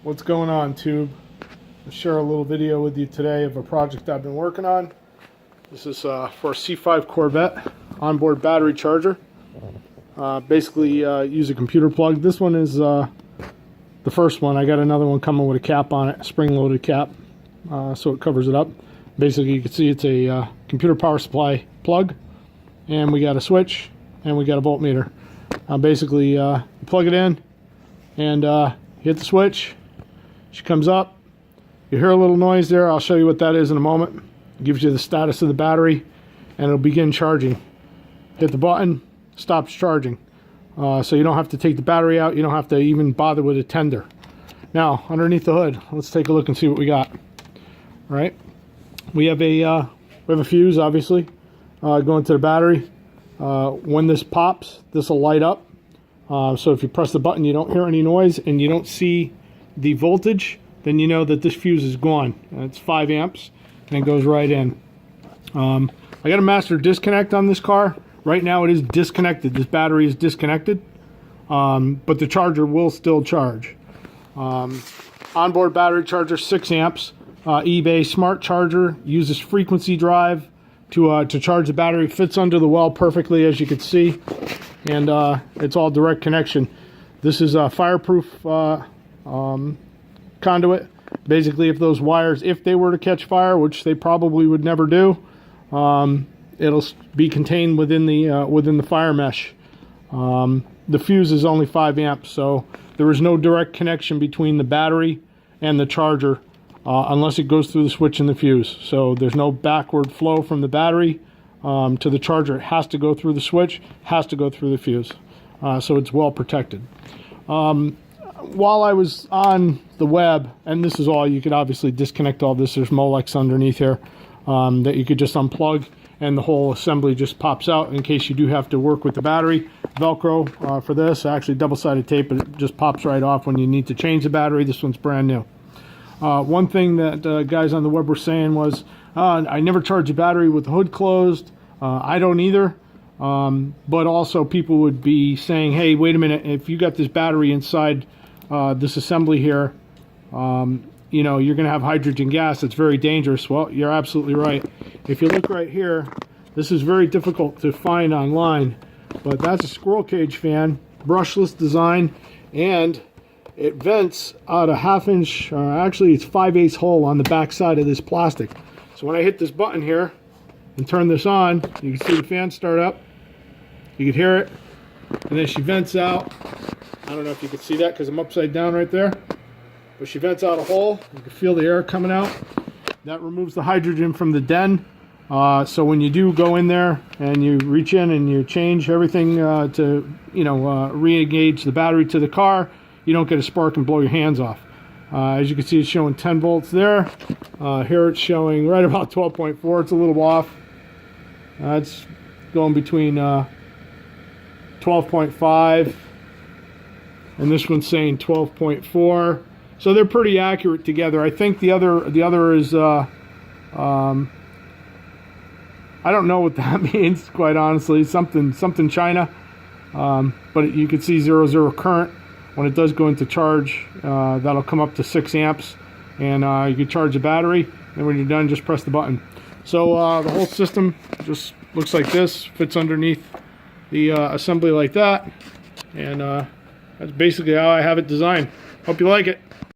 What's going on, Tube? I'll share a little video with you today of a project I've been working on. This is for a C5 Corvette onboard battery charger. Basically use a computer plug. This one is the first one. I got another one coming with a cap on it, spring-loaded cap, so it covers it up. Basically, you can see it's a computer power supply plug, and we got a switch, and we got a voltmeter. Basically, you plug it in, and hit the switch. She comes up. You hear a little noise there. I'll show you what that is in a moment. It gives you the status of the battery, and it'll begin charging. Hit the button, stops charging. So you don't have to take the battery out. You don't have to even bother with a tender. Now, underneath the hood, let's take a look and see what we got. All right, we have a fuse, obviously, going to the battery. When this pops, this will light up. So if you press the button, you don't hear any noise, and you don't see the voltage, then you know that this fuse is gone. It's 5 amps, and it goes right in. I got a master disconnect on this car. Right now it is disconnected. This battery is disconnected, but the charger will still charge. Onboard battery charger, 6 amps. eBay smart charger, uses frequency drive to charge the battery. Fits under the well perfectly, as you can see, and it's all direct connection. This is a fireproof conduit. Basically, if those wires, if they were to catch fire, which they probably would never do, it'll be contained within the fire mesh. The fuse is only 5 amps, so there is no direct connection between the battery and the charger unless it goes through the switch and the fuse. So there's no backward flow from the battery to the charger. It has to go through the switch, has to go through the fuse. So it's well protected. While I was on the web, and this is all, you could obviously disconnect all this. There's Molex underneath here that you could just unplug, and the whole assembly just pops out in case you do have to work with the battery. Velcro for this, actually double-sided tape, but it just pops right off when you need to change the battery. This one's brand new. One thing that guys on the web were saying was, I never charge a battery with the hood closed. I don't either. But also people would be saying, hey, wait a minute, if you got this battery inside this assembly here, you know, you're going to have hydrogen gas. It's very dangerous. Well, you're absolutely right. If you look right here, this is very difficult to find online, but that's a squirrel cage fan, brushless design, and it vents out a 1/2 inch, actually it's 5/8 hole on the back side of this plastic. So when I hit this button here and turn this on, you can see the fan start up. You can hear it, and then she vents out. I don't know if you can see that because I'm upside down right there, but she vents out a hole. You can feel the air coming out. That removes the hydrogen from the den. So when you do go in there and you reach in and you change everything to, you know, re-engage the battery to the car, you don't get a spark and blow your hands off. As you can see, it's showing 10 volts there. Here it's showing right about 12.4. It's a little off. It's going between 12.5, and this one's saying 12.4. So they're pretty accurate together. I think the other is I don't know what that means, quite honestly. Something China, but you can see 0 current. When it does go into charge, that'll come up to 6 amps, and you can charge the battery, and when you're done, just press the button. So the whole system just looks like this, fits underneath the assembly like that, and that's basically how I have it designed. Hope you like it.